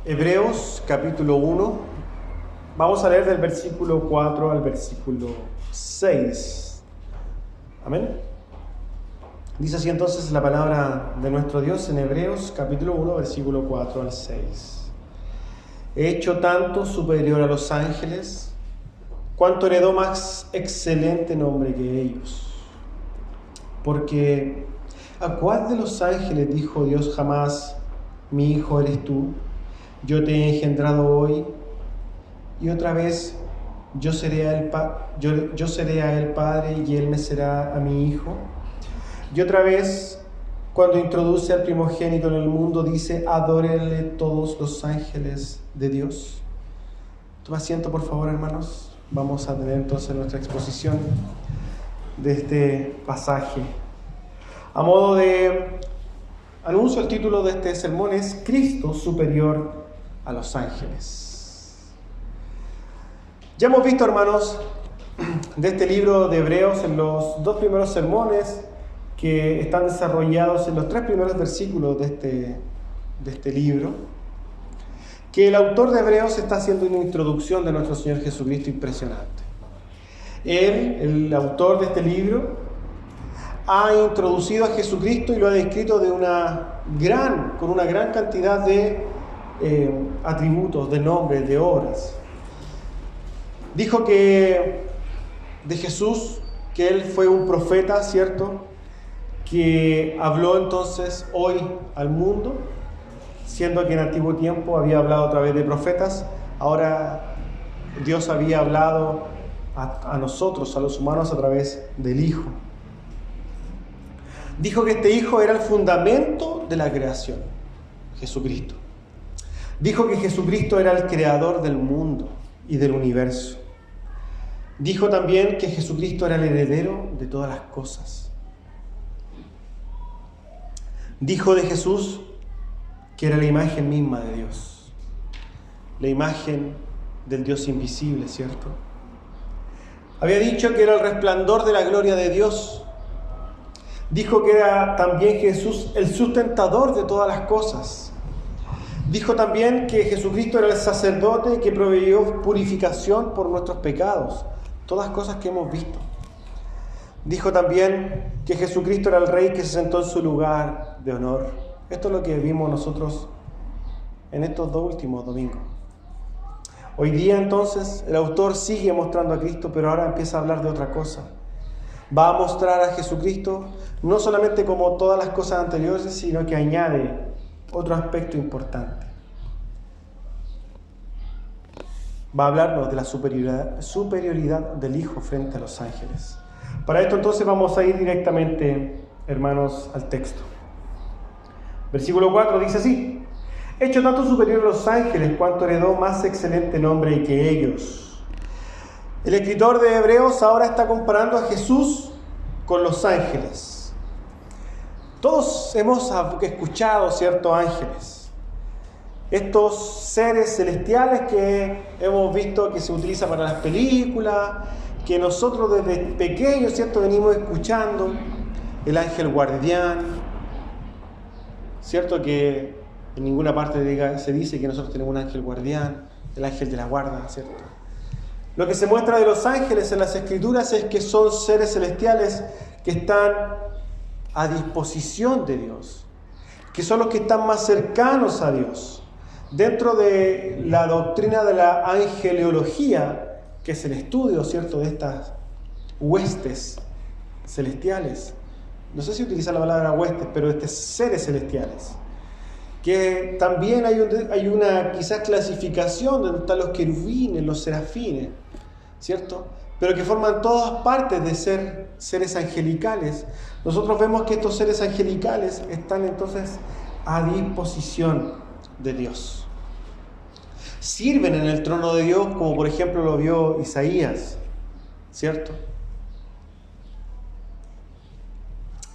Hebreos capítulo 1, vamos a leer del versículo 4 al versículo 6. Amén. Dice así entonces la palabra de nuestro Dios en Hebreos capítulo 1, versículo 4 al 6. He hecho tanto superior a los ángeles, cuanto heredó más excelente nombre que ellos. Porque ¿a cuál de los ángeles dijo Dios jamás, mi hijo eres tú? Yo te he engendrado hoy, y otra vez yo seré a él padre, y él me será a mi hijo. Y otra vez, cuando introduce al primogénito en el mundo, dice: adórenle todos los ángeles de Dios. Toma asiento, por favor, hermanos. Vamos a tener entonces nuestra exposición de este pasaje. A modo de anuncio, el título de este sermón es Cristo superior a los ángeles. Ya hemos visto, hermanos, de este libro de Hebreos en los dos primeros sermones que están desarrollados en los tres primeros versículos de este libro, que el autor de Hebreos está haciendo una introducción de nuestro Señor Jesucristo impresionante. Él, el autor de este libro, ha introducido a Jesucristo y lo ha descrito con una gran cantidad de atributos, de nombres, de obras. Dijo que de Jesús, que Él fue un profeta, ¿cierto?, que habló entonces hoy al mundo, siendo que en antiguo tiempo había hablado a través de profetas. Ahora Dios había hablado a nosotros, a los humanos, a través del Hijo. Dijo que este Hijo era el fundamento de la creación, Jesucristo. Dijo que Jesucristo era el creador del mundo y del universo. Dijo también que Jesucristo era el heredero de todas las cosas. Dijo de Jesús que era la imagen misma de Dios, la imagen del Dios invisible, ¿cierto? Había dicho que era el resplandor de la gloria de Dios. Dijo que era también Jesús el sustentador de todas las cosas. Dijo también que Jesucristo era el sacerdote que proveyó purificación por nuestros pecados. Todas cosas que hemos visto. Dijo también que Jesucristo era el Rey que se sentó en su lugar de honor. Esto es lo que vimos nosotros en estos dos últimos domingos. Hoy día entonces el autor sigue mostrando a Cristo, pero ahora empieza a hablar de otra cosa. Va a mostrar a Jesucristo no solamente como todas las cosas anteriores, sino que añade otro aspecto importante. Va a hablarnos de la superioridad del Hijo frente a los ángeles. Para esto entonces vamos a ir directamente, hermanos, al texto. Versículo 4 dice así: hecho tanto superior a los ángeles, cuanto heredó más excelente nombre que ellos. El escritor de Hebreos ahora está comparando a Jesús con los ángeles. Todos hemos escuchado ciertos ángeles, estos seres celestiales que hemos visto que se utilizan para las películas, que nosotros desde pequeños, ¿cierto?, venimos escuchando. El ángel guardián, ¿cierto?, que en ninguna parte se dice que nosotros tenemos un ángel guardián, el ángel de la guarda, ¿cierto? Lo que se muestra de los ángeles en las Escrituras es que son seres celestiales que están a disposición de Dios, que son los que están más cercanos a Dios. Dentro de la doctrina de la angeleología, que es el estudio, ¿cierto?, de estas huestes celestiales. No sé si utilizar la palabra huestes, pero seres celestiales. Que también hay una quizás clasificación donde están los querubines, los serafines, ¿cierto? Pero que forman todas partes de ser seres angelicales. Nosotros vemos que estos seres angelicales están entonces a disposición de Dios. Sirven en el trono de Dios, como por ejemplo lo vio Isaías, ¿cierto?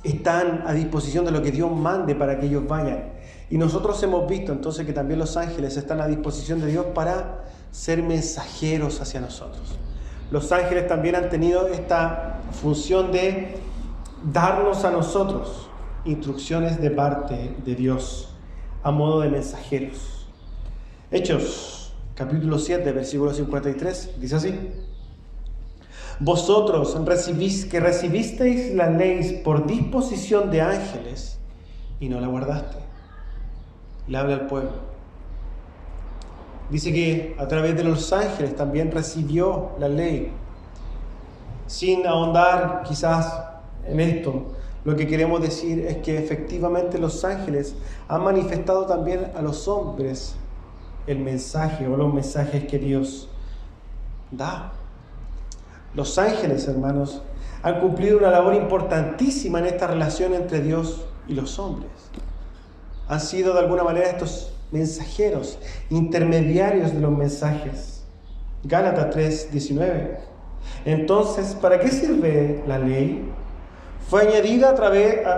Están a disposición de lo que Dios mande para que ellos vayan. Y nosotros hemos visto entonces que también los ángeles están a disposición de Dios para ser mensajeros hacia nosotros. Los ángeles también han tenido esta función de darnos a nosotros instrucciones de parte de Dios a modo de mensajeros. Hechos, capítulo 7, versículo 53, dice así: vosotros que recibisteis la ley por disposición de ángeles y no la guardaste. Le habla al pueblo. Dice que a través de los ángeles también recibió la ley. Sin ahondar quizás en esto, lo que queremos decir es que efectivamente los ángeles han manifestado también a los hombres el mensaje o los mensajes que Dios da. Los ángeles, hermanos, han cumplido una labor importantísima en esta relación entre Dios y los hombres. Han sido de alguna manera estos mensajeros, intermediarios de los mensajes. Gálatas 3:19. Entonces, ¿para qué sirve la ley? Fue añadida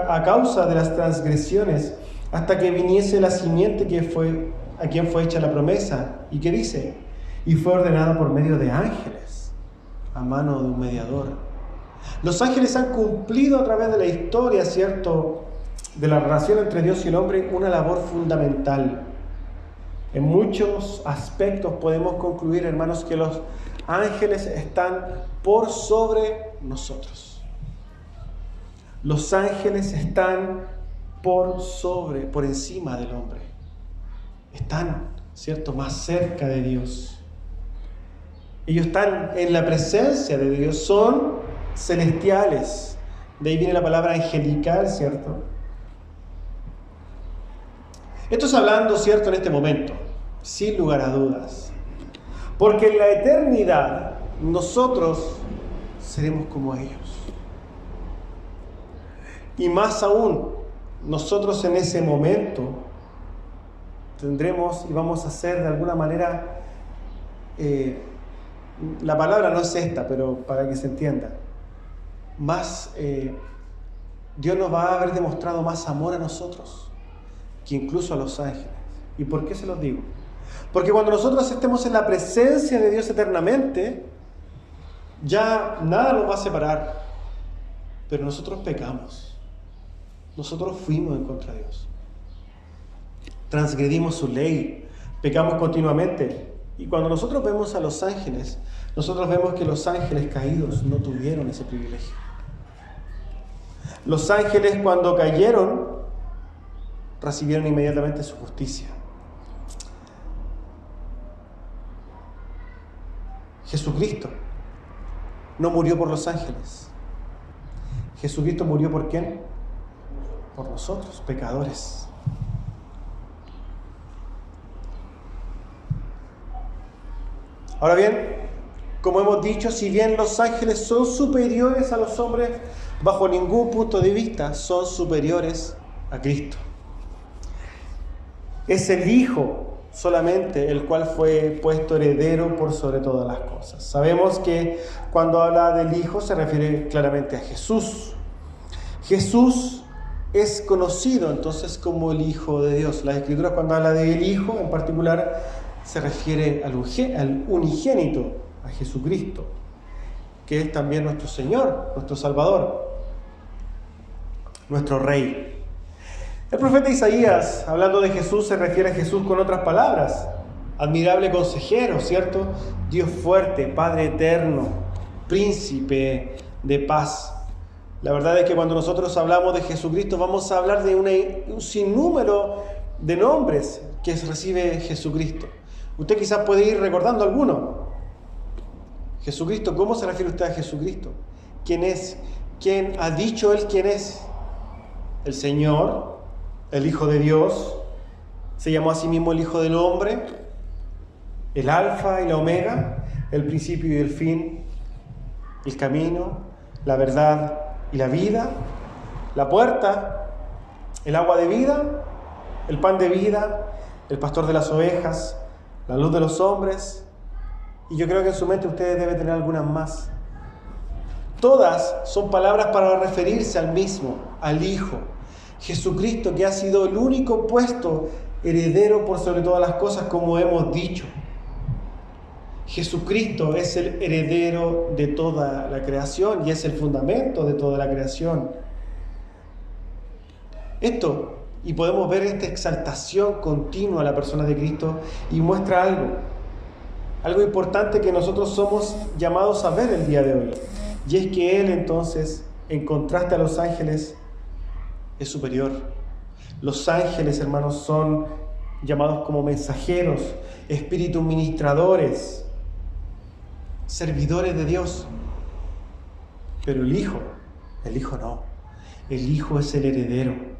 a causa de las transgresiones, hasta que viniese la simiente a quien fue hecha la promesa. ¿Y qué dice? Y fue ordenada por medio de ángeles, a mano de un mediador. Los ángeles han cumplido a través de la historia, ¿cierto?, de la relación entre Dios y el hombre, una labor fundamental. En muchos aspectos podemos concluir, hermanos, que los ángeles están por sobre nosotros. Los ángeles están por encima del hombre. Están, ¿cierto?, más cerca de Dios. Ellos están en la presencia de Dios, son celestiales. De ahí viene la palabra angelical, ¿cierto? Esto es hablando, ¿cierto?, en este momento, sin lugar a dudas. Porque en la eternidad nosotros seremos como ellos. Y más aún, nosotros en ese momento tendremos y vamos a ser de alguna manera, la palabra no es esta, pero para que se entienda, Dios nos va a haber demostrado más amor a nosotros que incluso a los ángeles. ¿Y por qué se los digo? Porque cuando nosotros estemos en la presencia de Dios eternamente, ya nada nos va a separar. Pero nosotros pecamos. Nosotros fuimos en contra de Dios. Transgredimos su ley. Pecamos continuamente. Y cuando nosotros vemos a los ángeles, nosotros vemos que los ángeles caídos no tuvieron ese privilegio. Los ángeles, cuando cayeron, recibieron inmediatamente su justicia. Jesucristo no murió por los ángeles. Jesucristo murió ¿por quién? Por nosotros, pecadores. Ahora bien, como hemos dicho, si bien los ángeles son superiores a los hombres, bajo ningún punto de vista son superiores a Cristo. Es el Hijo solamente el cual fue puesto heredero por sobre todas las cosas. Sabemos que cuando habla del Hijo se refiere claramente a Jesús. Jesús es conocido entonces como el Hijo de Dios. Las Escrituras, cuando habla del Hijo en particular, se refiere al unigénito, a Jesucristo, que es también nuestro Señor, nuestro Salvador, nuestro Rey. El profeta Isaías, hablando de Jesús, se refiere a Jesús con otras palabras. Admirable consejero, ¿cierto? Dios fuerte, Padre eterno, príncipe de paz. La verdad es que cuando nosotros hablamos de Jesucristo, vamos a hablar de un sinnúmero de nombres que recibe Jesucristo. Usted quizás puede ir recordando alguno. Jesucristo, ¿cómo se refiere usted a Jesucristo? ¿Quién es? ¿Quién ha dicho él quién es? El Señor, el Hijo de Dios, se llamó a sí mismo el Hijo del Hombre, el Alfa y la Omega, el principio y el fin, el camino, la verdad y la vida, la puerta, el agua de vida, el pan de vida, el pastor de las ovejas, la luz de los hombres, y yo creo que en su mente ustedes deben tener algunas más. Todas son palabras para referirse al mismo, al Hijo, Jesucristo, que ha sido el único puesto heredero por sobre todas las cosas, como hemos dicho. Jesucristo es el heredero de toda la creación y es el fundamento de toda la creación. Esto Y podemos ver esta exaltación continua a la persona de Cristo y muestra algo importante que nosotros somos llamados a ver el día de hoy. Y es que Él entonces, en contraste a los ángeles, es superior. Los ángeles, hermanos, son llamados como mensajeros, espíritus ministradores, servidores de Dios. Pero el Hijo no. El Hijo es el heredero.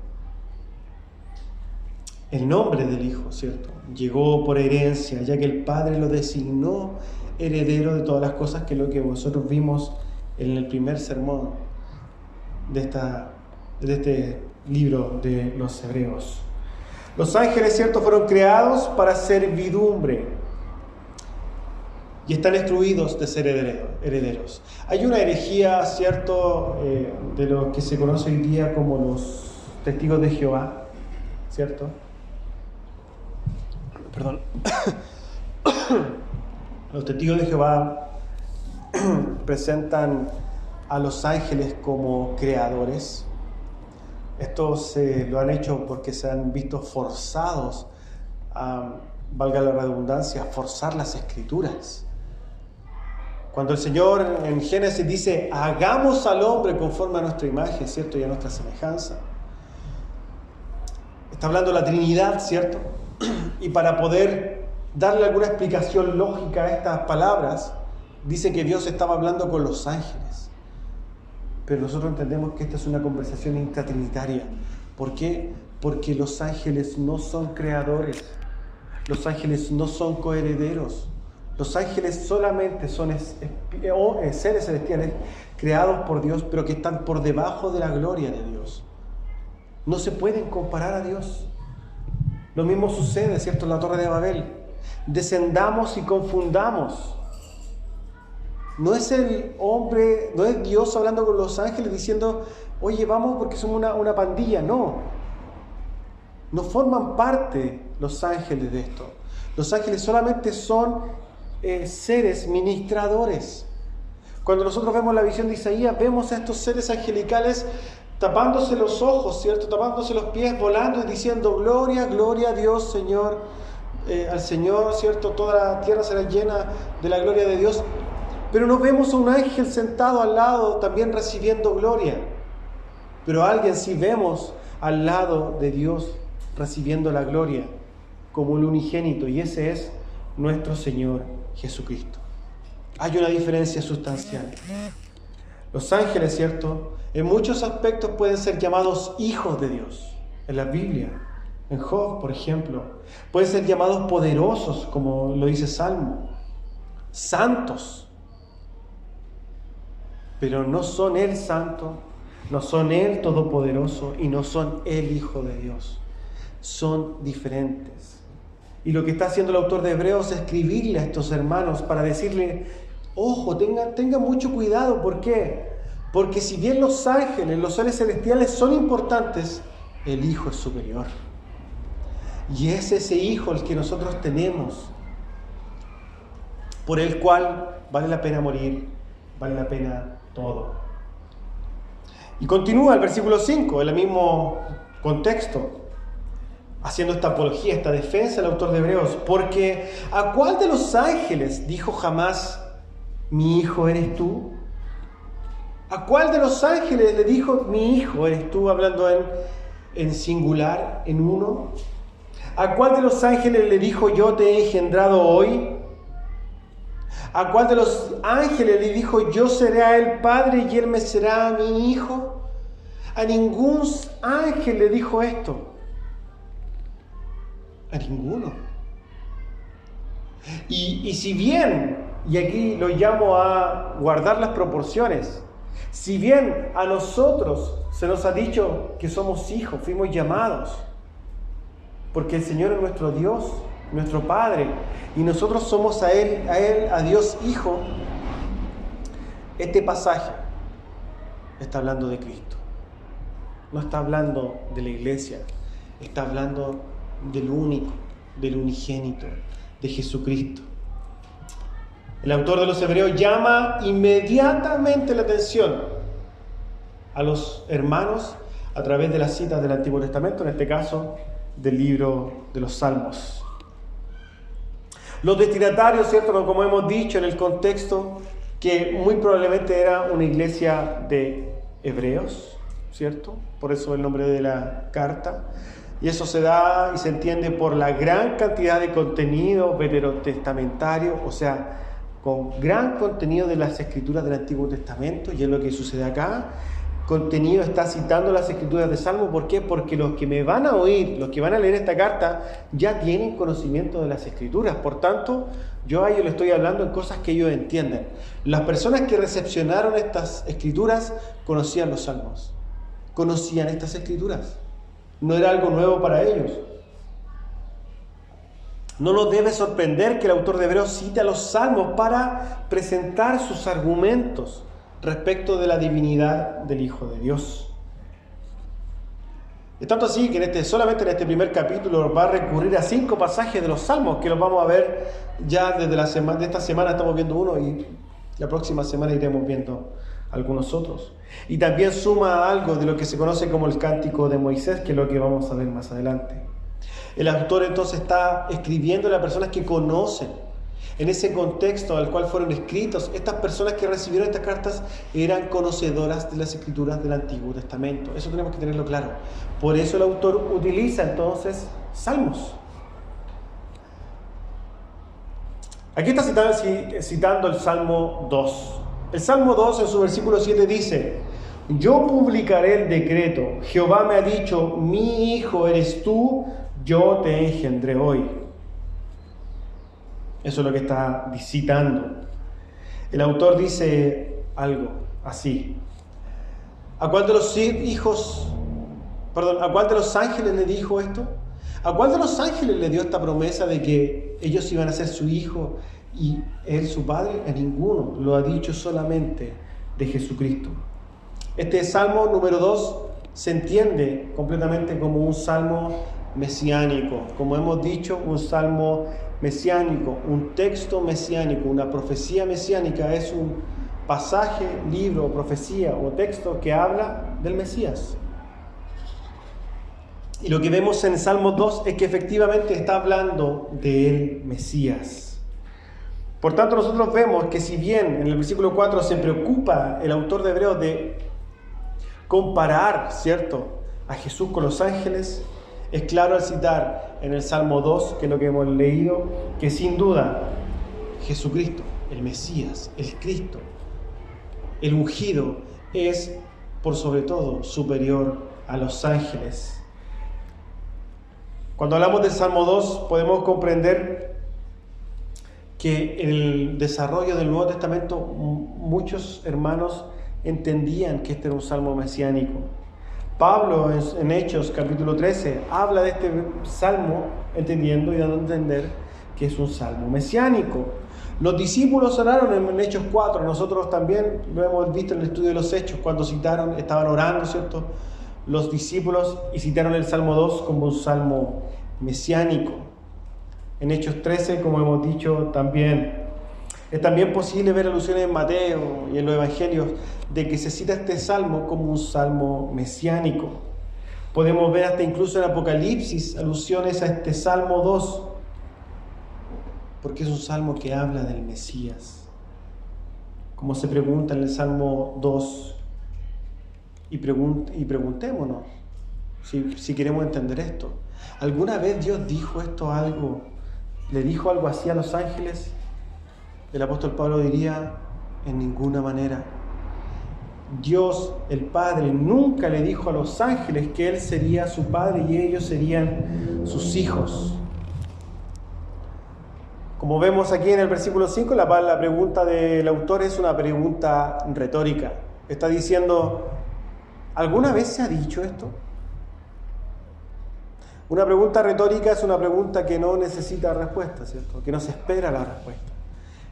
El nombre del Hijo, ¿cierto?, llegó por herencia, ya que el Padre lo designó heredero de todas las cosas, que es lo que vosotros vimos en el primer sermón de este libro de los Hebreos. Los ángeles, ¿cierto?, fueron creados para servidumbre y están excluidos de ser herederos. Hay una herejía, ¿cierto?, de lo que se conoce hoy día como los testigos de Jehová, ¿cierto? Perdón. Los testigos de Jehová presentan a los ángeles como creadores. Estos lo han hecho porque se han visto forzados a, valga la redundancia, a forzar las escrituras. Cuando el Señor en Génesis dice, hagamos al hombre conforme a nuestra imagen, ¿cierto?, y a nuestra semejanza. Está hablando de la Trinidad, ¿cierto? Y para poder darle alguna explicación lógica a estas palabras, dice que Dios estaba hablando con los ángeles. Pero nosotros entendemos que esta es una conversación intratrinitaria. ¿Por qué? Porque los ángeles no son creadores. Los ángeles no son coherederos. Los ángeles solamente son seres celestiales creados por Dios, pero que están por debajo de la gloria de Dios. No se pueden comparar a Dios. Lo mismo sucede, ¿cierto?, en la Torre de Babel. Descendamos y confundamos. No es el hombre, no es Dios hablando con los ángeles diciendo, oye, vamos porque somos una pandilla. No. No forman parte los ángeles de esto. Los ángeles solamente son seres ministradores. Cuando nosotros vemos la visión de Isaías, vemos a estos seres angelicales tapándose los ojos, ¿cierto?, tapándose los pies, volando y diciendo, gloria, gloria a Dios, Señor, al Señor, ¿cierto?, toda la tierra será llena de la gloria de Dios. Pero no vemos a un ángel sentado al lado también recibiendo gloria. Pero a alguien sí vemos al lado de Dios recibiendo la gloria como el unigénito, y ese es nuestro Señor Jesucristo. Hay una diferencia sustancial. Los ángeles, ¿cierto?, en muchos aspectos pueden ser llamados hijos de Dios. En la Biblia, en Job, por ejemplo, pueden ser llamados poderosos, como lo dice Salmo, santos. Pero no son el santo, no son el todopoderoso y no son el Hijo de Dios. Son diferentes. Y lo que está haciendo el autor de Hebreos es escribirle a estos hermanos para decirle, ojo, tengan mucho cuidado. ¿Por qué? Porque si bien los ángeles, los seres celestiales son importantes, el Hijo es superior. Y es ese Hijo el que nosotros tenemos, por el cual vale la pena morir, vale la pena todo. Y continúa el versículo 5, en el mismo contexto, haciendo esta apología, esta defensa el autor de Hebreos. Porque ¿a cuál de los ángeles dijo jamás, mi hijo eres tú? ¿A cuál de los ángeles le dijo, mi hijo eres tú? Hablando en singular, en uno. ¿A cuál de los ángeles le dijo, yo te he engendrado hoy? ¿A cuál de los ángeles le dijo, yo seré a él padre y él me será mi hijo? A ningún ángel le dijo esto. A ninguno. Y si bien, y aquí lo llamo a guardar las proporciones, si bien a nosotros se nos ha dicho que somos hijos, fuimos llamados, porque el Señor es nuestro Dios, nuestro Padre, y nosotros somos a Dios Hijo, este pasaje está hablando de Cristo. No está hablando de la iglesia, está hablando del único, del unigénito, de Jesucristo. El autor de los Hebreos llama inmediatamente la atención a los hermanos a través de las citas del Antiguo Testamento, en este caso del libro de los Salmos. Los destinatarios, ¿cierto? Como hemos dicho en el contexto, que muy probablemente era una iglesia de hebreos, ¿cierto? Por eso el nombre de la carta. Y eso se da y se entiende por la gran cantidad de contenido veterotestamentario, o sea, con gran contenido de las escrituras del Antiguo Testamento, y es lo que sucede acá. Contenido está citando las escrituras de Salmo. ¿Por qué? Porque los que me van a oír, los que van a leer esta carta, ya tienen conocimiento de las escrituras. Por tanto, yo a ellos les estoy hablando en cosas que ellos entienden. Las personas que recepcionaron estas escrituras conocían los salmos, conocían estas escrituras. No era algo nuevo para ellos. No nos debe sorprender que el autor de Hebreos cite a los salmos para presentar sus argumentos respecto de la divinidad del Hijo de Dios. Es tanto así que solamente en este primer capítulo va a recurrir a 5 pasajes de los Salmos, que los vamos a ver ya desde de esta semana estamos viendo uno, y la próxima semana iremos viendo algunos otros. Y también suma algo de lo que se conoce como el Cántico de Moisés, que es lo que vamos a ver más adelante. El autor entonces está escribiendo a personas que conocen. En ese contexto al cual fueron escritos, estas personas que recibieron estas cartas eran conocedoras de las escrituras del Antiguo Testamento. Eso tenemos que tenerlo claro. Por eso el autor utiliza entonces salmos. Aquí está citando el Salmo 2. El Salmo 2 en su versículo 7 dice: yo publicaré el decreto, Jehová me ha dicho, mi hijo eres tú, yo te engendré hoy. Eso es lo que está citando. El autor dice algo así: ¿a cuál de los ángeles le dijo esto? ¿A cuál de los ángeles le dio esta promesa de que ellos iban a ser su hijo y él su padre? A ninguno. Lo ha dicho solamente de Jesucristo. Este Salmo número 2 se entiende completamente como un salmo mesiánico. Como hemos dicho, un salmo mesiánico, un texto mesiánico, una profecía mesiánica es un pasaje, libro, profecía o texto que habla del Mesías. Y lo que vemos en Salmo 2 es que efectivamente está hablando del Mesías. Por tanto, nosotros vemos que si bien en el versículo 4 se preocupa el autor de Hebreos de comparar, ¿cierto?, a Jesús con los ángeles, es claro al citar en el Salmo 2, que es lo que hemos leído, que sin duda Jesucristo, el Mesías, el Cristo, el ungido, es por sobre todo superior a los ángeles. Cuando hablamos del Salmo 2 podemos comprender que en el desarrollo del Nuevo Testamento muchos hermanos entendían que este era un salmo mesiánico. Pablo en Hechos capítulo 13 habla de este salmo entendiendo y dando a entender que es un salmo mesiánico. Los discípulos oraron en Hechos 4, nosotros también lo hemos visto en el estudio de los Hechos, cuando estaban orando, ¿cierto?, los discípulos, y citaron el Salmo 2 como un salmo mesiánico. En Hechos 13, como hemos dicho también. Es también posible ver alusiones en Mateo y en los Evangelios de que se cita este salmo como un salmo mesiánico. Podemos ver hasta incluso en Apocalipsis alusiones a este Salmo 2, porque es un salmo que habla del Mesías. Como se pregunta en el Salmo 2, y preguntémonos si queremos entender esto. ¿Alguna vez Dios dijo le dijo algo así a los ángeles? El apóstol Pablo diría: en ninguna manera. Dios, el Padre, nunca le dijo a los ángeles que Él sería su Padre y ellos serían sus hijos. Como vemos aquí en el versículo 5, la pregunta del autor es una pregunta retórica. Está diciendo: ¿alguna vez se ha dicho esto? Una pregunta retórica es una pregunta que no necesita respuesta, ¿cierto? Que no se espera la respuesta.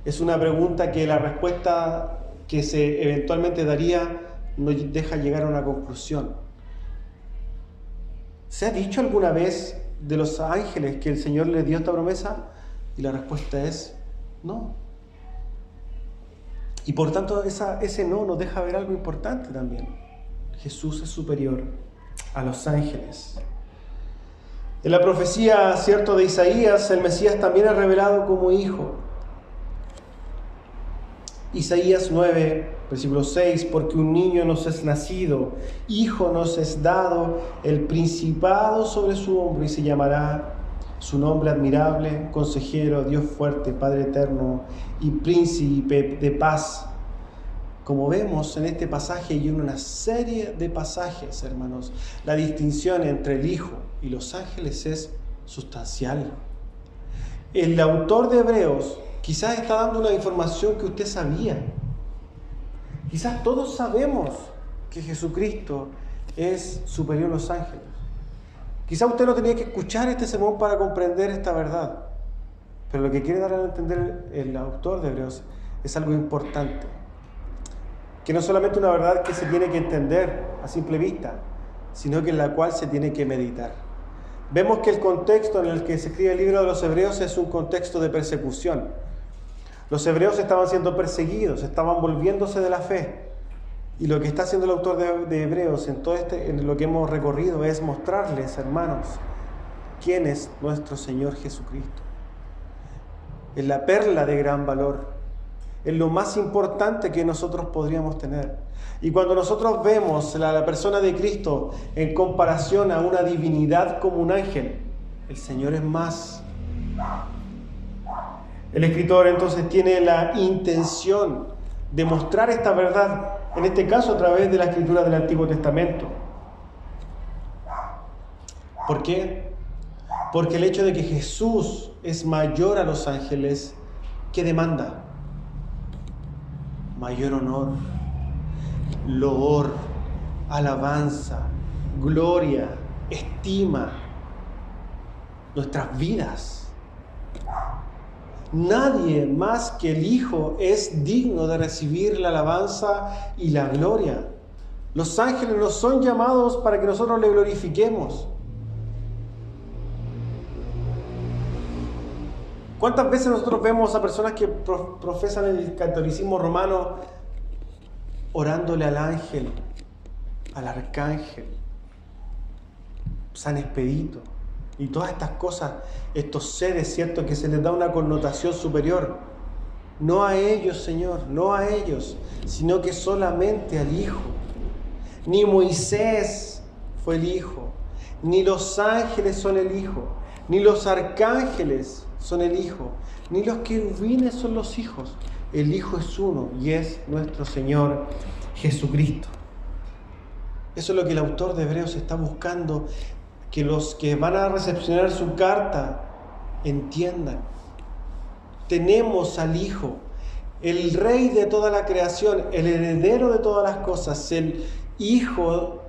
Es una pregunta que la respuesta que se eventualmente daría no deja llegar a una conclusión. ¿Se ha dicho alguna vez de los ángeles que el Señor les dio esta promesa? Y la respuesta es no. Y por tanto ese no nos deja ver algo importante también. Jesús es superior a los ángeles. En la profecía, cierto, de Isaías, el Mesías también es revelado como hijo. Isaías 9, versículo 6, porque un niño nos es nacido, hijo nos es dado, el principado sobre su hombro, y se llamará su nombre admirable, consejero, Dios fuerte, Padre eterno y príncipe de paz. Como vemos en este pasaje y en una serie de pasajes, hermanos, la distinción entre el Hijo y los ángeles es sustancial. El autor de Hebreos quizás está dando una información que usted sabía. Quizás todos sabemos que Jesucristo es superior a los ángeles. Quizás usted no tenía que escuchar este sermón para comprender esta verdad. Pero lo que quiere dar a entender el autor de Hebreos es algo importante. Que no es solamente una verdad que se tiene que entender a simple vista, sino que en la cual se tiene que meditar. Vemos que el contexto en el que se escribe el libro de los Hebreos es un contexto de persecución. Los hebreos estaban siendo perseguidos, estaban volviéndose de la fe. Y lo que está haciendo el autor de Hebreos en lo que hemos recorrido es mostrarles, hermanos, quién es nuestro Señor Jesucristo. Es la perla de gran valor. Es lo más importante que nosotros podríamos tener. Y cuando nosotros vemos la persona de Cristo en comparación a una divinidad como un ángel, el Señor es más. El escritor entonces tiene la intención de mostrar esta verdad, en este caso a través de la escritura del Antiguo Testamento. ¿Por qué? Porque el hecho de que Jesús es mayor a los ángeles, ¿qué demanda? Mayor honor, loor, alabanza, gloria, estima, nuestras vidas. Nadie más que el Hijo es digno de recibir la alabanza y la gloria. Los ángeles no son llamados para que nosotros le glorifiquemos. ¿Cuántas veces nosotros vemos a personas que profesan el catolicismo romano orándole al ángel, al arcángel, San Expedito y todas estas cosas, estos seres, ¿cierto?, que se les da una connotación superior? No a ellos, Señor, no a ellos, sino que solamente al Hijo. Ni Moisés fue el Hijo, ni los ángeles son el Hijo, ni los arcángeles son el Hijo, ni los querubines son los hijos. El Hijo es uno y es nuestro Señor Jesucristo. Eso es lo que el autor de Hebreos está buscando, que los que van a recepcionar su carta entiendan. Tenemos al Hijo, el Rey de toda la creación, el heredero de todas las cosas. El Hijo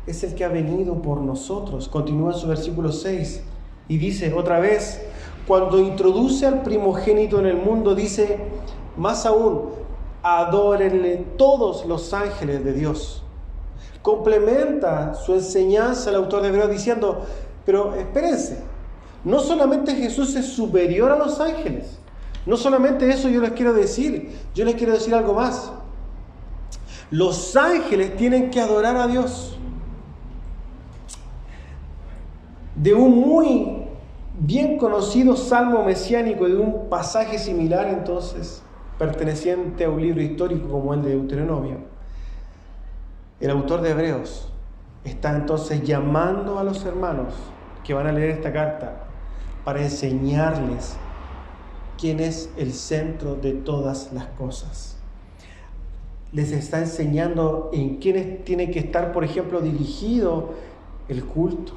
es el que ha venido por nosotros. Continúa en su versículo 6 y dice otra vez, cuando introduce al primogénito en el mundo, dice, más aún, adórenle todos los ángeles de Dios. Complementa su enseñanza el autor de Hebreos diciendo, pero espérense, no solamente Jesús es superior a los ángeles, no solamente eso yo les quiero decir, yo les quiero decir algo más. Los ángeles tienen que adorar a Dios. De un muy bien conocido salmo mesiánico, de un pasaje similar entonces, perteneciente a un libro histórico como el de Deuteronomio, el autor de Hebreos está entonces llamando a los hermanos que van a leer esta carta para enseñarles quién es el centro de todas las cosas. Les está enseñando en quiénes tiene que estar, por ejemplo, dirigido el culto.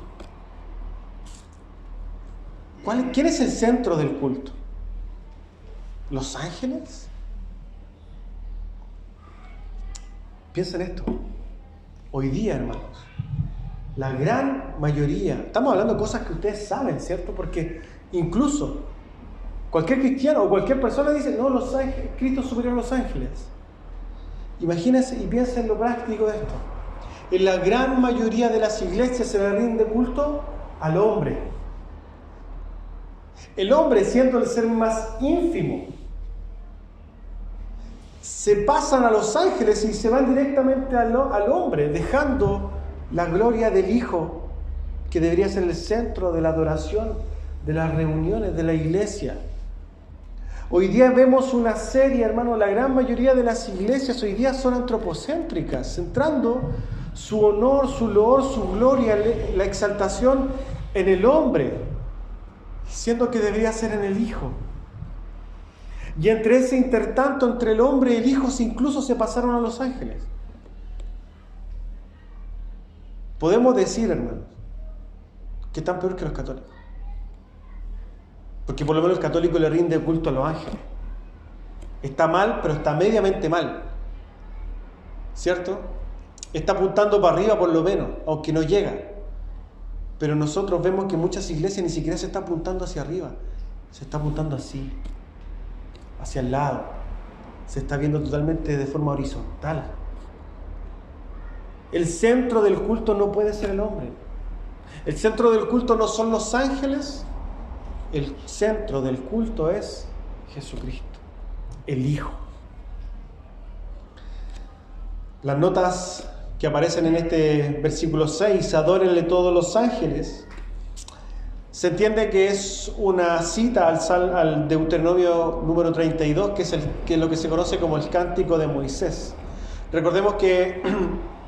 ¿Quién es el centro del culto? ¿Los ángeles? Piensa en esto. Hoy día, hermanos, la gran mayoría, estamos hablando de cosas que ustedes saben, ¿cierto? Porque incluso cualquier cristiano o cualquier persona dice, no, los ángeles, Cristo es superior a los ángeles. Imagínense y piensen en lo práctico de esto. En la gran mayoría de las iglesias se le rinde culto al hombre. El hombre, siendo el ser más ínfimo, se pasan a los ángeles y se van directamente al hombre, dejando la gloria del Hijo, que debería ser el centro de la adoración, de las reuniones, de la iglesia. Hoy día vemos una serie, hermano, la gran mayoría de las iglesias hoy día son antropocéntricas, centrando su honor, su loor, su gloria, la exaltación en el hombre, siendo que debería ser en el Hijo. Y entre ese intertanto, entre el hombre y el Hijo, incluso se pasaron a los ángeles. Podemos decir, hermanos, que están peor que los católicos. Porque por lo menos el católico le rinde culto a los ángeles. Está mal, pero está mediamente mal. ¿Cierto? Está apuntando para arriba por lo menos, aunque no llega. Pero nosotros vemos que muchas iglesias ni siquiera se está apuntando hacia arriba. Se está apuntando así, hacia el lado. Se está viendo totalmente de forma horizontal. El centro del culto no puede ser el hombre. El centro del culto no son los ángeles. El centro del culto es Jesucristo, el Hijo. Las notas que aparecen en este versículo 6, adórenle todos los ángeles, se entiende que es una cita al Deuteronomio número 32, que es lo que se conoce como el Cántico de Moisés. Recordemos que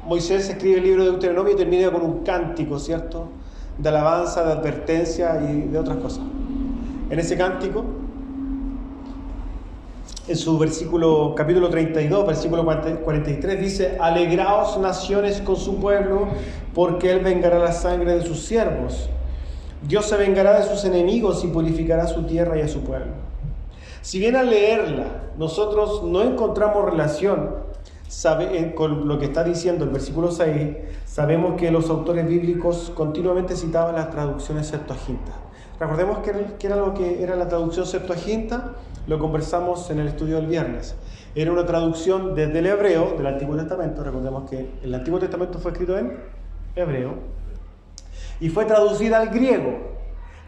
Moisés escribe el libro de Deuteronomio y termina con un cántico, ¿cierto?, de alabanza, de advertencia y de otras cosas. En ese cántico, en su capítulo 32, versículo 43, dice: alegraos naciones con su pueblo, porque él vengará la sangre de sus siervos. Dios se vengará de sus enemigos y purificará su tierra y a su pueblo. Si bien al leerla nosotros no encontramos relación con lo que está diciendo el versículo 6, sabemos que los autores bíblicos continuamente citaban las traducciones Septuaginta. Recordemos que era lo que era la traducción Septuaginta, lo conversamos en el estudio del viernes. Era una traducción desde el hebreo, del Antiguo Testamento. Recordemos que el Antiguo Testamento fue escrito en hebreo y fue traducida al griego.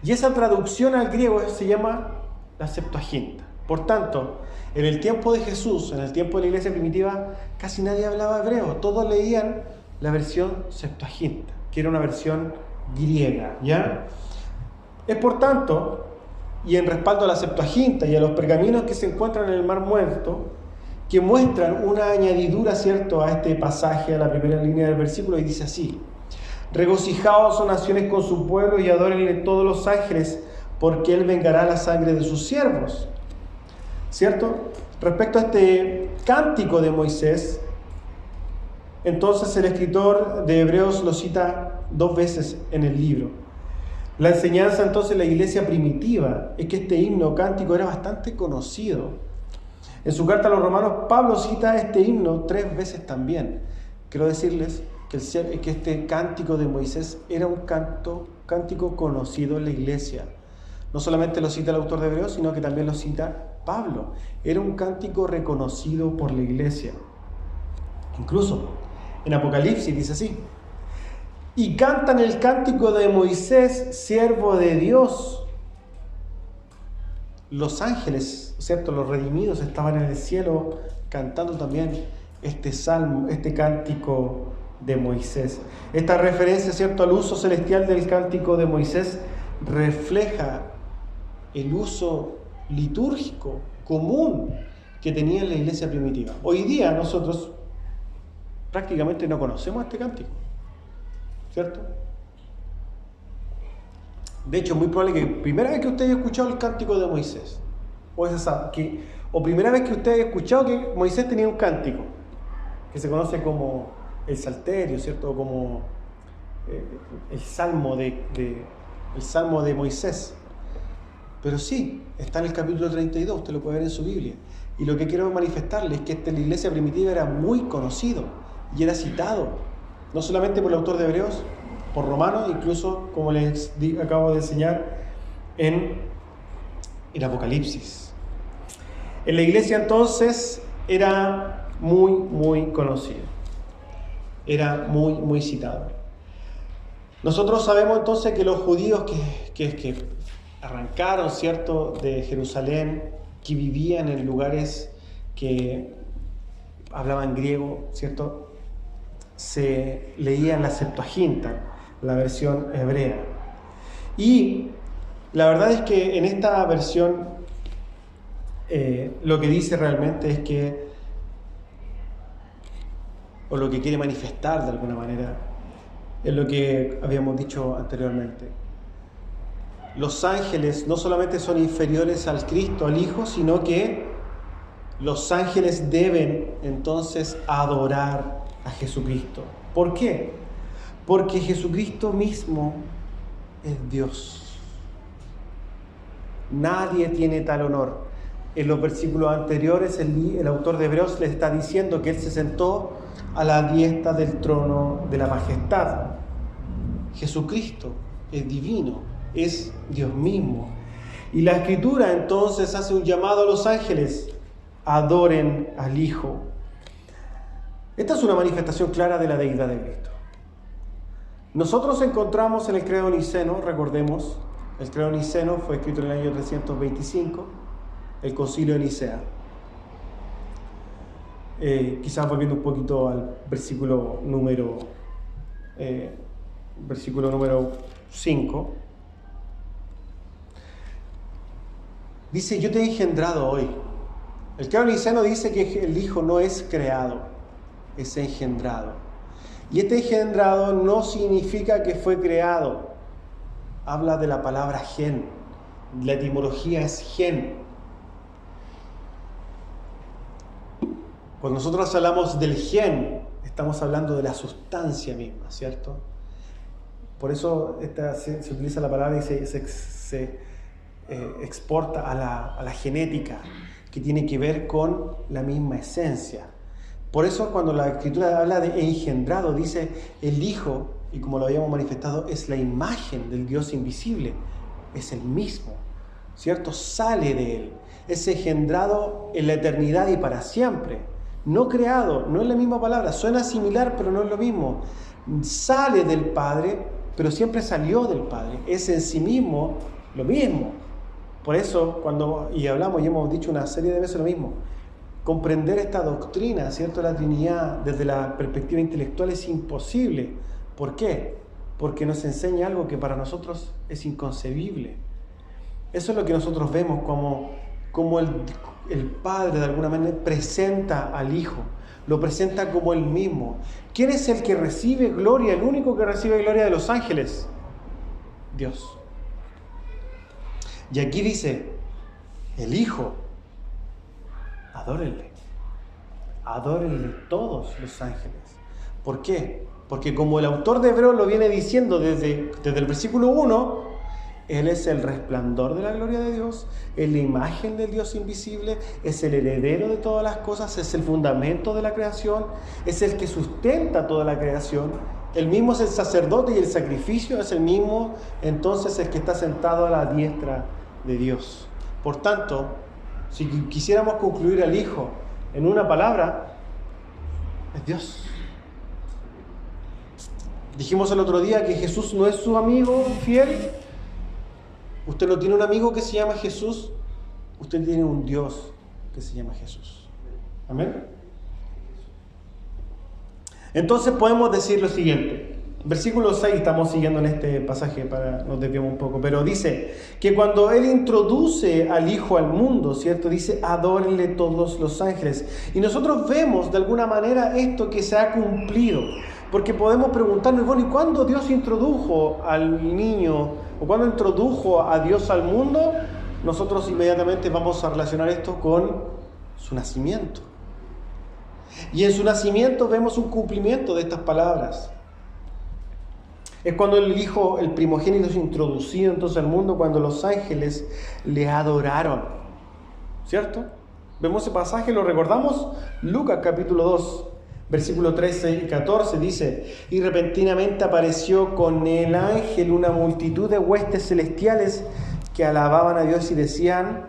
Y esa traducción al griego se llama la Septuaginta. Por tanto, en el tiempo de Jesús, en el tiempo de la iglesia primitiva, casi nadie hablaba hebreo. Todos leían la versión Septuaginta, que era una versión griega, ¿ya? Es por tanto, y en respaldo a la Septuaginta y a los pergaminos que se encuentran en el Mar Muerto, que muestran una añadidura, ¿cierto?, a este pasaje, a la primera línea del versículo, y dice así: regocijaos, oh naciones, con su pueblo, y adórenle todos los ángeles, porque él vengará la sangre de sus siervos. ¿Cierto? Respecto a este cántico de Moisés, entonces el escritor de Hebreos lo cita 2 veces en el libro. La enseñanza entonces de la iglesia primitiva es que este himno cántico era bastante conocido. En su carta a los romanos, Pablo cita este himno 3 veces también. Quiero decirles que este cántico de Moisés era un cántico conocido en la iglesia. No solamente lo cita el autor de Hebreos, sino que también lo cita Pablo. Era un cántico reconocido por la iglesia. Incluso en Apocalipsis dice así: y cantan el cántico de Moisés, siervo de Dios. Los ángeles, ¿cierto?, los redimidos estaban en el cielo cantando también este salmo, este cántico de Moisés. Esta referencia, ¿cierto?, al uso celestial del cántico de Moisés refleja el uso litúrgico común que tenía la iglesia primitiva. Hoy día nosotros prácticamente no conocemos este cántico, ¿cierto? De hecho, es muy probable que primera vez que usted haya escuchado el cántico de Moisés, o primera vez que usted haya escuchado que Moisés tenía un cántico, que se conoce como el Salterio, ¿cierto? O como el Salmo de Moisés. Pero sí, está en el capítulo 32, usted lo puede ver en su Biblia. Y lo que quiero manifestarles es que la iglesia primitiva era muy conocido y era citado, no solamente por el autor de Hebreos, por Romanos, incluso, como les acabo de enseñar, en el Apocalipsis. En la iglesia entonces era muy, muy conocido. Era muy, muy citado. Nosotros sabemos entonces que los judíos que arrancaron, ¿cierto?, de Jerusalén, que vivían en lugares que hablaban griego, ¿cierto?, se leía en la Septuaginta, la versión hebrea. Y la verdad es que en esta versión lo que dice realmente es que, o lo que quiere manifestar de alguna manera, es lo que habíamos dicho anteriormente. Los ángeles no solamente son inferiores al Cristo, al Hijo, sino que los ángeles deben entonces adorar a Jesucristo. ¿Por qué? Porque Jesucristo mismo es Dios. Nadie tiene tal honor. En los versículos anteriores el autor de Hebreos le está diciendo que Él se sentó a la diestra del trono de la majestad. Jesucristo es divino, es Dios mismo. Y la Escritura entonces hace un llamado a los ángeles: adoren al Hijo. Esta es una manifestación clara de la deidad de Cristo. Nosotros encontramos en el Credo Niceno, recordemos, el Credo Niceno fue escrito en el año 325, el Concilio de Nicea. Quizás volviendo un poquito al versículo número 5. Dice: yo te he engendrado hoy. El Credo Niceno dice que el Hijo no es creado, es engendrado. Y este engendrado no significa que fue creado. Habla de la palabra gen. La etimología es gen. Cuando nosotros hablamos del gen, estamos hablando de la sustancia misma, ¿cierto? Por eso se utiliza la palabra y se exporta a la genética, que tiene que ver con la misma esencia. Por eso cuando la Escritura habla de engendrado, dice el Hijo, y como lo habíamos manifestado, es la imagen del Dios invisible, es el mismo, ¿cierto? Sale de Él, es engendrado en la eternidad y para siempre, no creado, no es la misma palabra, suena similar pero no es lo mismo. Sale del Padre, pero siempre salió del Padre, es en sí mismo lo mismo. Por eso y hablamos y hemos dicho una serie de veces lo mismo, comprender esta doctrina, ¿cierto?, de la Trinidad desde la perspectiva intelectual es imposible. ¿Por qué? Porque nos enseña algo que para nosotros es inconcebible. Eso es lo que nosotros vemos como el Padre de alguna manera presenta al Hijo, lo presenta como Él mismo. ¿Quién es el que recibe gloria? El único que recibe gloria de los ángeles, Dios. Y aquí dice, el Hijo, adórenle todos los ángeles. ¿Por qué? Porque como el autor de Hebreos lo viene diciendo desde el versículo 1, Él es el resplandor de la gloria de Dios, es la imagen del Dios invisible, es el heredero de todas las cosas, es el fundamento de la creación, es el que sustenta toda la creación. Él mismo es el sacerdote y el sacrificio es el mismo, entonces el que está sentado a la diestra de Dios. Por tanto, si quisiéramos concluir al Hijo en una palabra, es Dios. Dijimos el otro día que Jesús no es su amigo fiel. Usted no tiene un amigo que se llama Jesús, usted tiene un Dios que se llama Jesús. Amén. Entonces podemos decir lo siguiente. Versículo 6, estamos siguiendo en este pasaje para nos desviamos un poco, pero dice que cuando Él introduce al Hijo al mundo, ¿cierto? Dice, adórenle todos los ángeles. Y nosotros vemos de alguna manera esto que se ha cumplido, porque podemos preguntarnos, bueno, ¿y cuándo Dios introdujo al niño o cuándo introdujo a Dios al mundo? Nosotros inmediatamente vamos a relacionar esto con su nacimiento. Y en su nacimiento vemos un cumplimiento de estas palabras. Es cuando el Hijo, el primogénito, es introducido entonces al mundo, cuando los ángeles le adoraron. ¿Cierto? Vemos ese pasaje, lo recordamos. Lucas capítulo 2, versículo 13 y 14 dice: y repentinamente apareció con el ángel una multitud de huestes celestiales que alababan a Dios y decían: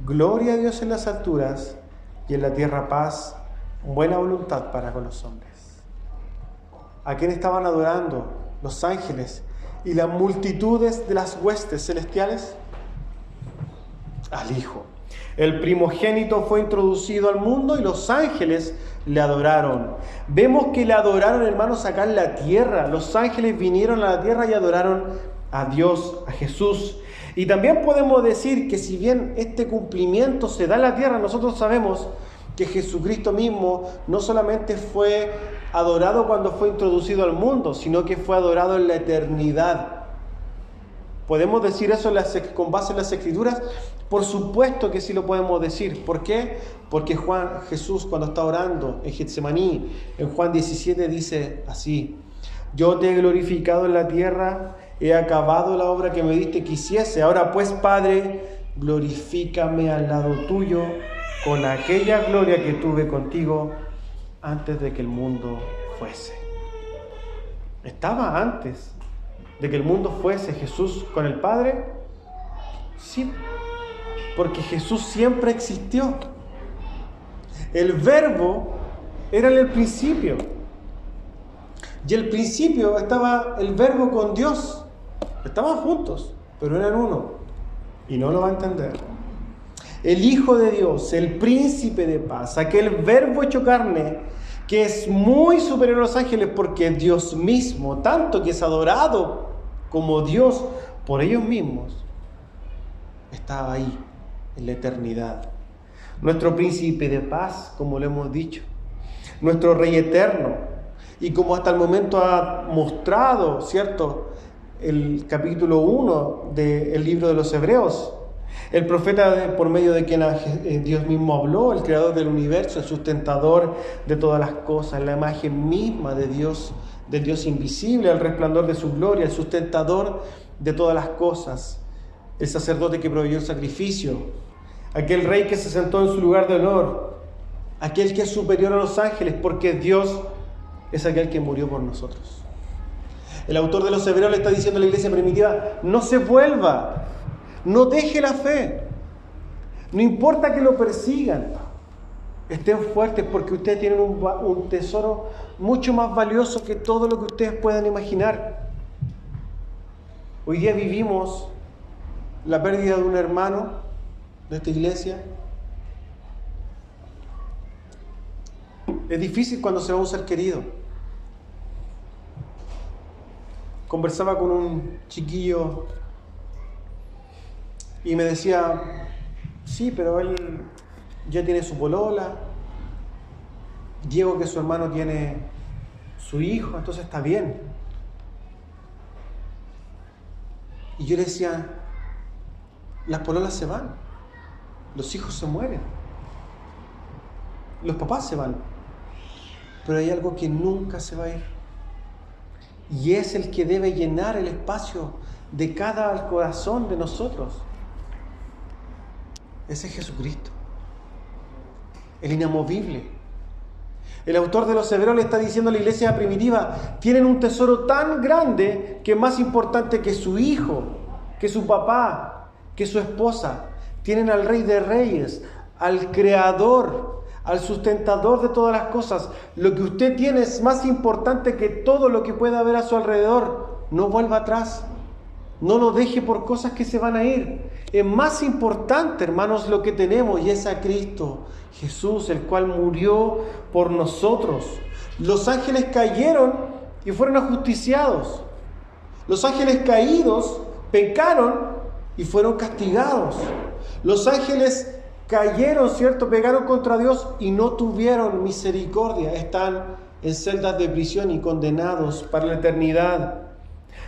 gloria a Dios en las alturas y en la tierra paz, buena voluntad para con los hombres. ¿A quién estaban adorando? Los ángeles y las multitudes de las huestes celestiales. al Hijo. El primogénito fue introducido al mundo y los ángeles le adoraron. Vemos que le adoraron, hermanos, acá en la tierra. Los ángeles vinieron a la tierra y adoraron a Dios, a Jesús. Y también podemos decir que si bien este cumplimiento se da en la tierra, nosotros sabemos que Jesucristo mismo no solamente fue adorado cuando fue introducido al mundo, sino que fue adorado en la eternidad. ¿Podemos decir eso con base en las Escrituras? Por supuesto que sí lo podemos decir. ¿Por qué? Porque Jesús, cuando está orando en Getsemaní, en Juan 17 dice así: yo te he glorificado en la tierra, he acabado la obra que me diste que hiciese. Ahora pues, Padre, glorifícame al lado tuyo con aquella gloria que tuve contigo antes de que el mundo fuese. Estaba antes de que el mundo fuese Jesús con el Padre. Sí, porque Jesús siempre existió. El Verbo era en el principio. Y el principio estaba el Verbo con Dios. Estaban juntos, pero eran uno. Y no lo va a entender. El Hijo de Dios, el Príncipe de paz, aquel Verbo hecho carne, que es muy superior a los ángeles porque Dios mismo, tanto que es adorado como Dios por ellos mismos, estaba ahí en la eternidad. Nuestro Príncipe de paz, como lo hemos dicho, nuestro Rey eterno, y como hasta el momento ha mostrado, ¿cierto?, el capítulo 1 del libro de los Hebreos, el profeta por medio de quien Dios mismo habló, el creador del universo, el sustentador de todas las cosas, la imagen misma de Dios, del Dios invisible, el resplandor de su gloria, el sustentador de todas las cosas, el sacerdote que proveyó el sacrificio, aquel rey que se sentó en su lugar de honor, aquel que es superior a los ángeles, porque Dios es aquel que murió por nosotros. El autor de los Hebreos le está diciendo a la iglesia primitiva: no se vuelva, no deje la fe, no importa que lo persigan, estén fuertes porque ustedes tienen un tesoro mucho más valioso que todo lo que ustedes puedan imaginar. Hoy día vivimos la pérdida de un hermano de esta iglesia. Es difícil cuando se va un ser querido. Conversaba con un chiquillo y me decía: sí, pero él ya tiene su polola, Diego, que su hermano tiene su hijo, entonces está bien. Y yo le decía: las pololas se van, los hijos se mueren, los papás se van, pero hay algo que nunca se va a ir, y es el que debe llenar el espacio de cada corazón de nosotros. Ese es Jesucristo, el inamovible. El autor de los Hebreos le está diciendo a la iglesia primitiva: tienen un tesoro tan grande que es más importante que su hijo, que su papá, que su esposa. Tienen al Rey de Reyes, al Creador, al sustentador de todas las cosas. Lo que usted tiene es más importante que todo lo que pueda haber a su alrededor. No vuelva atrás. No lo deje por cosas que se van a ir. Es más importante, hermanos, lo que tenemos, y es a Cristo Jesús, el cual murió por nosotros. Los ángeles cayeron y fueron ajusticiados. Los ángeles caídos pecaron y fueron castigados. Los ángeles cayeron, ¿cierto? Pecaron contra Dios y no tuvieron misericordia. Están en celdas de prisión y condenados para la eternidad.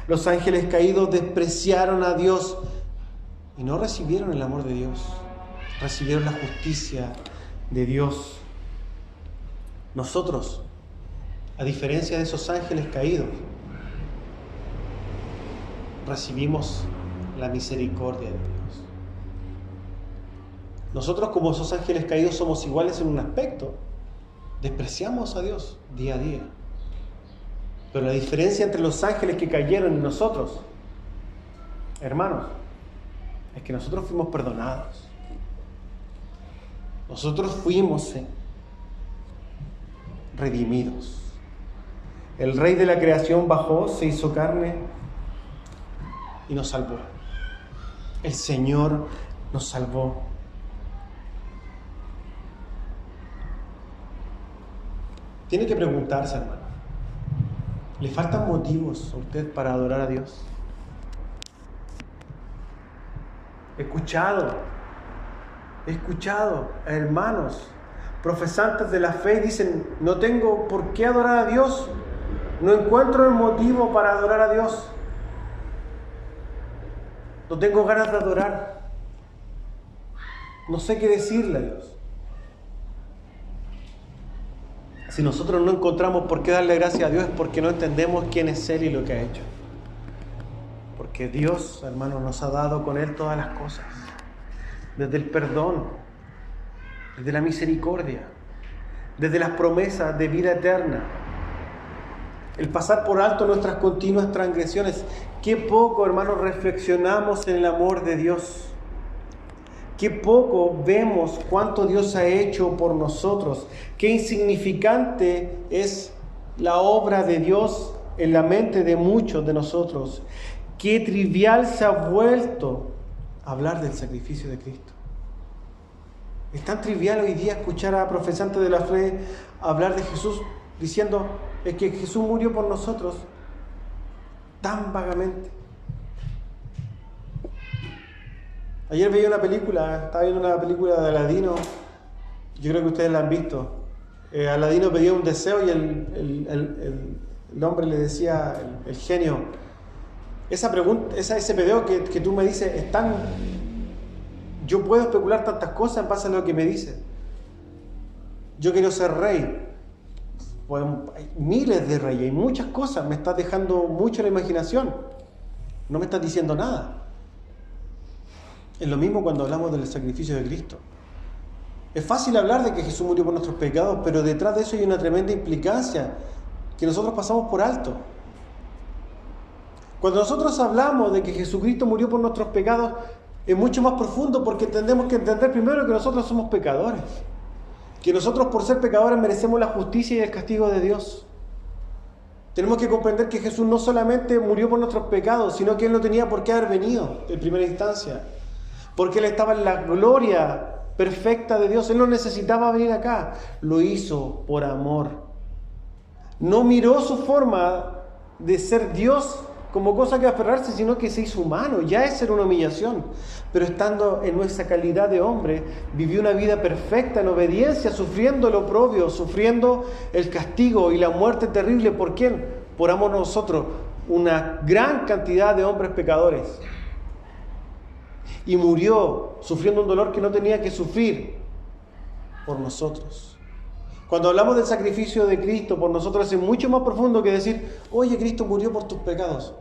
Los ángeles caídos despreciaron a Dios y no recibieron el amor de Dios. Recibieron la justicia de Dios. Nosotros, a diferencia de esos ángeles caídos, recibimos la misericordia de Dios. Nosotros, como esos ángeles caídos, somos iguales en un aspecto. Despreciamos a Dios día a día. Pero la diferencia entre los ángeles que cayeron y nosotros, hermanos, es que nosotros fuimos perdonados. Nosotros fuimos redimidos. El Rey de la creación bajó, se hizo carne y nos salvó. El Señor nos salvó. Tiene que preguntarse, hermano, ¿le faltan motivos a usted para adorar a Dios? He escuchado a hermanos profesantes de la fe, dicen, no tengo por qué adorar a Dios, no encuentro el motivo para adorar a Dios, no tengo ganas de adorar, no sé qué decirle a Dios. Si nosotros no encontramos por qué darle gracias a Dios es porque no entendemos quién es Él y lo que ha hecho. Porque Dios, hermanos, nos ha dado con Él todas las cosas. Desde el perdón, desde la misericordia, desde las promesas de vida eterna. El pasar por alto nuestras continuas transgresiones. Qué poco, hermanos, reflexionamos en el amor de Dios. Qué poco vemos cuánto Dios ha hecho por nosotros. Qué insignificante es la obra de Dios en la mente de muchos de nosotros. Qué trivial se ha vuelto hablar del sacrificio de Cristo. Es tan trivial hoy día escuchar a profesantes de la fe hablar de Jesús diciendo es que Jesús murió por nosotros tan vagamente. Ayer veía una película, estaba viendo una película de Aladino, yo creo que ustedes la han visto. Aladino pedía un deseo y el hombre le decía, el genio, esa pregunta, ese pedido que tú me dices es tan... Yo puedo especular tantas cosas en base a lo que me dices. Yo quiero ser rey. Pues hay miles de reyes, hay muchas cosas, me estás dejando mucho la imaginación. No me estás diciendo nada. Es lo mismo cuando hablamos del sacrificio de Cristo. Es fácil hablar de que Jesús murió por nuestros pecados, pero detrás de eso hay una tremenda implicancia que nosotros pasamos por alto. Cuando nosotros hablamos de que Jesucristo murió por nuestros pecados, es mucho más profundo porque tenemos que entender primero que nosotros somos pecadores. Que nosotros por ser pecadores merecemos la justicia y el castigo de Dios. Tenemos que comprender que Jesús no solamente murió por nuestros pecados, sino que Él no tenía por qué haber venido en primera instancia. Porque Él estaba en la gloria perfecta de Dios. Él no necesitaba venir acá. Lo hizo por amor. No miró su forma de ser Dios como cosa que aferrarse, sino que se hizo humano. Ya es ser una humillación. Pero estando en nuestra calidad de hombre, vivió una vida perfecta en obediencia, sufriendo el oprobio, sufriendo el castigo y la muerte terrible. ¿Por quién? Por amor a nosotros. Una gran cantidad de hombres pecadores. Y murió sufriendo un dolor que no tenía que sufrir por nosotros. Cuando hablamos del sacrificio de Cristo por nosotros es mucho más profundo que decir, oye, Cristo murió por tus pecados.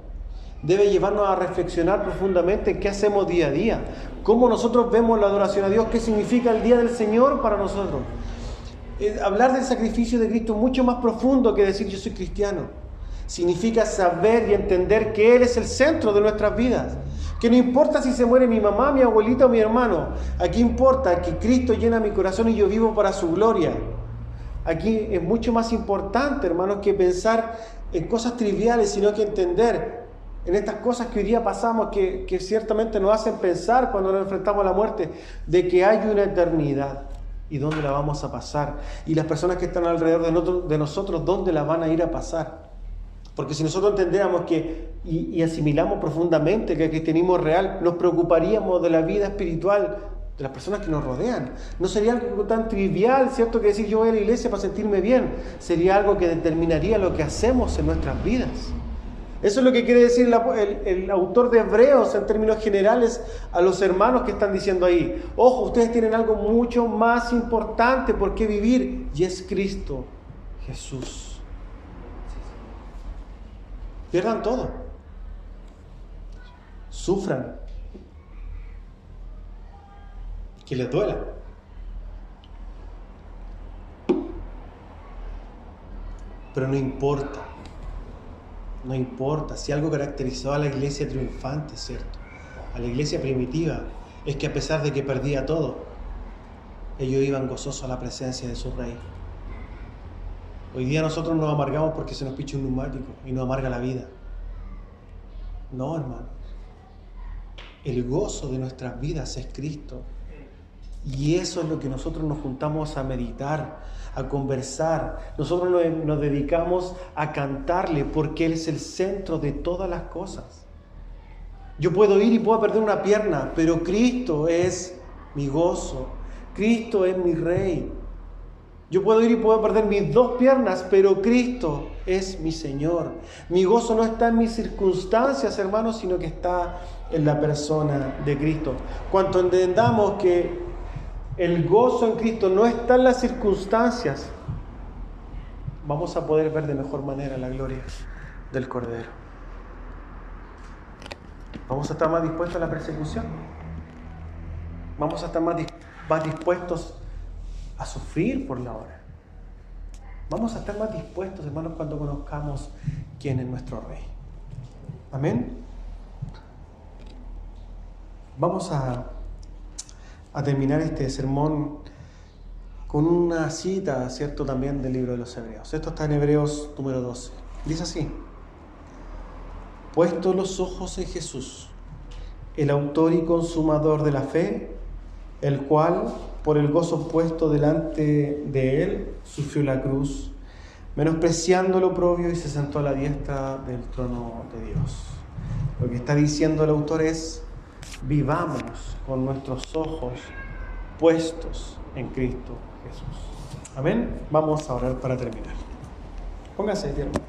Debe llevarnos a reflexionar profundamente qué hacemos día a día, cómo nosotros vemos la adoración a Dios, qué significa el día del Señor para nosotros. Hablar del sacrificio de Cristo es mucho más profundo que decir yo soy cristiano. Significa saber y entender que Él es el centro de nuestras vidas. Que no importa si se muere mi mamá, mi abuelita o mi hermano. Aquí importa que Cristo llena mi corazón y yo vivo para su gloria. Aquí es mucho más importante, hermanos, que pensar en cosas triviales, sino que entender en estas cosas que hoy día pasamos, que ciertamente nos hacen pensar cuando nos enfrentamos a la muerte, de que hay una eternidad y dónde la vamos a pasar. Y las personas que están alrededor de nosotros, ¿dónde la van a ir a pasar? Porque si nosotros entendiéramos y asimilamos profundamente que el cristianismo es real, nos preocuparíamos de la vida espiritual de las personas que nos rodean. No sería algo tan trivial, ¿cierto?, que decir yo voy a la iglesia para sentirme bien. Sería algo que determinaría lo que hacemos en nuestras vidas. Eso es lo que quiere decir el autor de Hebreos en términos generales a los hermanos que están diciendo ahí. Ojo, ustedes tienen algo mucho más importante por qué vivir, y es Cristo Jesús. Pierdan todo. Sufran. Que les duela. Pero no importa. No importa. Si algo caracterizó a la iglesia triunfante, ¿cierto?, a la iglesia primitiva, es que a pesar de que perdía todo, ellos iban gozosos a la presencia de su rey. Hoy día nosotros nos amargamos porque se nos picha un neumático y nos amarga la vida. No, hermano. El gozo de nuestras vidas es Cristo. Y eso es lo que nosotros nos juntamos a meditar, a conversar. Nosotros nos dedicamos a cantarle porque Él es el centro de todas las cosas. Yo puedo ir y puedo perder una pierna, pero Cristo es mi gozo. Cristo es mi Rey. Yo puedo ir y puedo perder mis 2 piernas, pero Cristo es mi Señor. Mi gozo no está en mis circunstancias, hermanos, sino que está en la persona de Cristo. Cuando entendamos que el gozo en Cristo no está en las circunstancias, vamos a poder ver de mejor manera la gloria del Cordero. Vamos a estar más dispuestos a la persecución. Vamos a estar más dispuestos a sufrir por la hora. Vamos a estar más dispuestos, hermanos, cuando conozcamos quién es nuestro Rey. Amén. Vamos a terminar este sermón con una cita, ¿cierto?, también del libro de los Hebreos. Esto está en Hebreos número 12. Dice así: puestos los ojos en Jesús, el autor y consumador de la fe, el cual, por el gozo puesto delante de él, sufrió la cruz, menospreciando lo oprobio, y se sentó a la diestra del trono de Dios. Lo que está diciendo el autor es: vivamos con nuestros ojos puestos en Cristo Jesús. Amén. Vamos a orar para terminar. Póngase de pie.